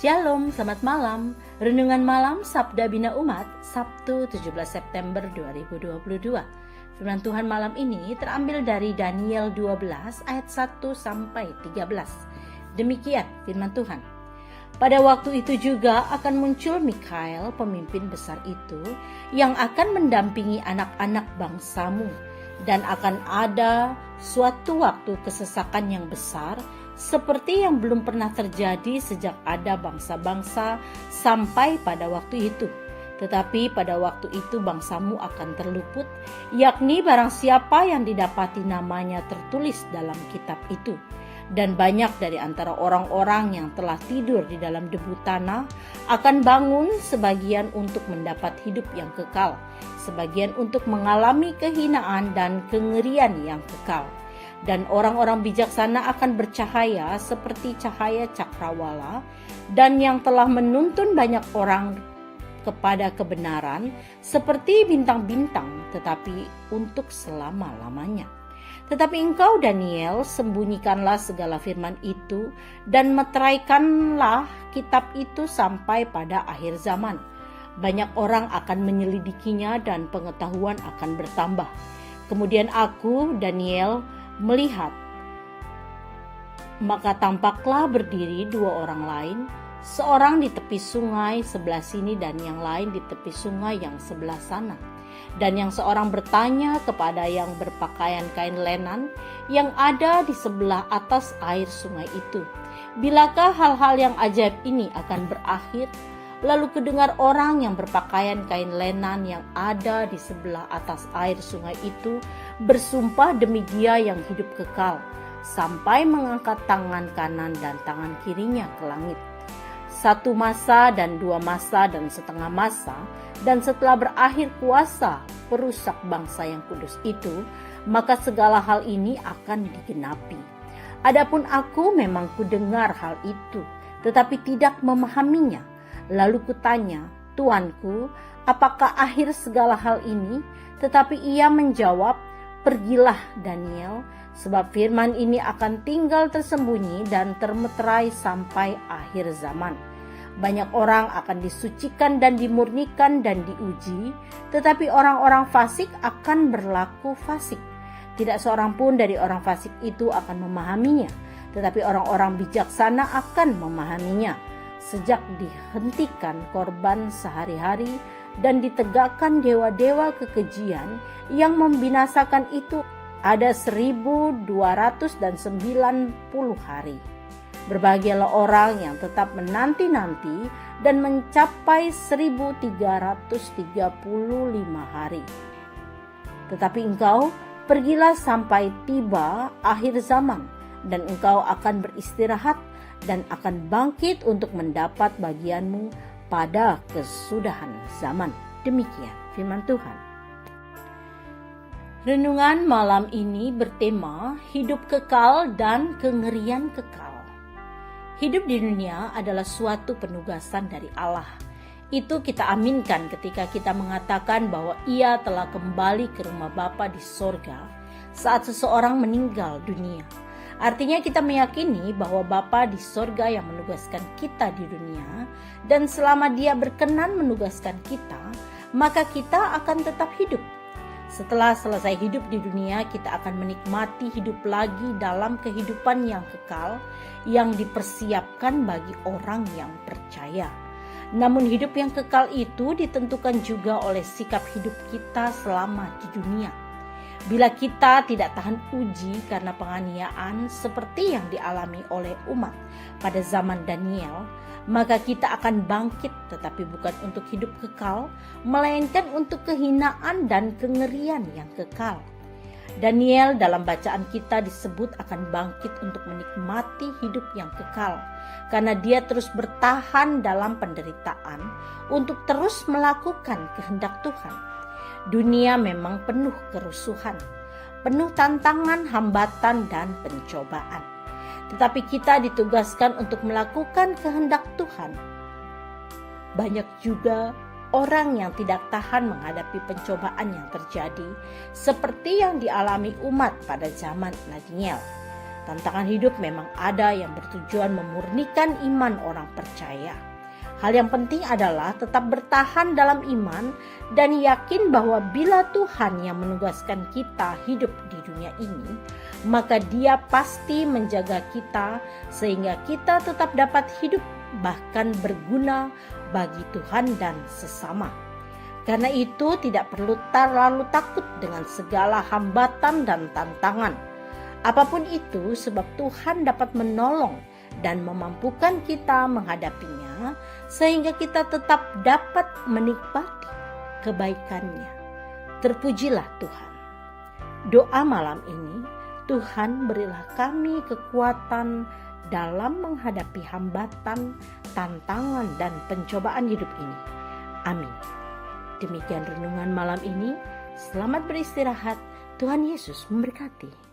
Shalom, selamat malam. Renungan malam Sabda Bina Umat, Sabtu 17 September 2022. Firman Tuhan malam ini terambil dari Daniel 12 ayat 1 sampai 13. Demikian firman Tuhan. Pada waktu itu juga akan muncul Mikael, pemimpin besar itu, yang akan mendampingi anak-anak bangsamu, dan akan ada suatu waktu kesesakan yang besar, seperti yang belum pernah terjadi sejak ada bangsa-bangsa sampai pada waktu itu. Tetapi pada waktu itu bangsamu akan terluput, yakni barang siapa yang didapati namanya tertulis dalam kitab itu. Dan banyak dari antara orang-orang yang telah tidur di dalam debu tanah akan bangun, sebagian untuk mendapat hidup yang kekal, sebagian untuk mengalami kehinaan dan kengerian yang kekal. Dan orang-orang bijaksana akan bercahaya seperti cahaya cakrawala, dan yang telah menuntun banyak orang kepada kebenaran seperti bintang-bintang, tetapi untuk selama-lamanya. Tetapi engkau, Daniel, sembunyikanlah segala firman itu dan meteraikanlah kitab itu sampai pada akhir zaman. Banyak orang akan menyelidikinya dan pengetahuan akan bertambah. Kemudian aku, Daniel, melihat, maka tampaklah berdiri dua orang lain, seorang di tepi sungai sebelah sini dan yang lain di tepi sungai yang sebelah sana. Dan yang seorang bertanya kepada yang berpakaian kain lenan yang ada di sebelah atas air sungai itu, bilakah hal-hal yang ajaib ini akan berakhir? Lalu kedengar orang yang berpakaian kain lenan yang ada di sebelah atas air sungai itu bersumpah demi Dia yang hidup kekal, sampai mengangkat tangan kanan dan tangan kirinya ke langit. 1 masa dan 2 masa dan setengah masa, dan setelah berakhir kuasa perusak bangsa yang kudus itu, maka segala hal ini akan digenapi. Adapun aku memang kudengar hal itu, tetapi tidak memahaminya. Lalu kutanya, Tuanku, apakah akhir segala hal ini? Tetapi ia menjawab, pergilah Daniel, sebab firman ini akan tinggal tersembunyi dan termeterai sampai akhir zaman. Banyak orang akan disucikan dan dimurnikan dan diuji, tetapi orang-orang fasik akan berlaku fasik. Tidak seorang pun dari orang fasik itu akan memahaminya, tetapi orang-orang bijaksana akan memahaminya. Sejak dihentikan korban sehari-hari dan ditegakkan dewa-dewa kekejian yang membinasakan itu, ada 1290 hari. Berbahagialah orang yang tetap menanti-nanti dan mencapai 1335 hari. Tetapi engkau pergilah sampai tiba akhir zaman, dan engkau akan beristirahat dan akan bangkit untuk mendapat bagianmu pada kesudahan zaman. Demikian firman Tuhan. Renungan malam ini bertema hidup kekal dan kengerian kekal. Hidup di dunia adalah suatu penugasan dari Allah. Itu kita aminkan ketika kita mengatakan bahwa Ia telah kembali ke rumah Bapa di sorga saat seseorang meninggal dunia. Artinya kita meyakini bahwa Bapa di sorga yang menugaskan kita di dunia, dan selama Dia berkenan menugaskan kita, maka kita akan tetap hidup. Setelah selesai hidup di dunia, kita akan menikmati hidup lagi dalam kehidupan yang kekal yang dipersiapkan bagi orang yang percaya. Namun hidup yang kekal itu ditentukan juga oleh sikap hidup kita selama di dunia. Bila kita tidak tahan uji karena penganiayaan seperti yang dialami oleh umat pada zaman Daniel, maka kita akan bangkit, tetapi bukan untuk hidup kekal, melainkan untuk kehinaan dan kengerian yang kekal. Daniel dalam bacaan kita disebut akan bangkit untuk menikmati hidup yang kekal, karena dia terus bertahan dalam penderitaan untuk terus melakukan kehendak Tuhan. Dunia memang penuh kerusuhan, penuh tantangan, hambatan, dan pencobaan. Tetapi kita ditugaskan untuk melakukan kehendak Tuhan. Banyak juga orang yang tidak tahan menghadapi pencobaan yang terjadi, seperti yang dialami umat pada zaman Daniel. Tantangan hidup memang ada yang bertujuan memurnikan iman orang percaya. Hal yang penting adalah tetap bertahan dalam iman dan yakin bahwa bila Tuhan yang menugaskan kita hidup di dunia ini, maka Dia pasti menjaga kita sehingga kita tetap dapat hidup bahkan berguna bagi Tuhan dan sesama. Karena itu tidak perlu terlalu takut dengan segala hambatan dan tantangan. Apapun itu, sebab Tuhan dapat menolong dan memampukan kita menghadapinya sehingga kita tetap dapat menikmati kebaikannya. Terpujilah Tuhan. Doa malam ini, Tuhan berilah kami kekuatan dalam menghadapi hambatan, tantangan, dan pencobaan hidup ini. Amin. Demikian renungan malam ini. Selamat beristirahat. Tuhan Yesus memberkati.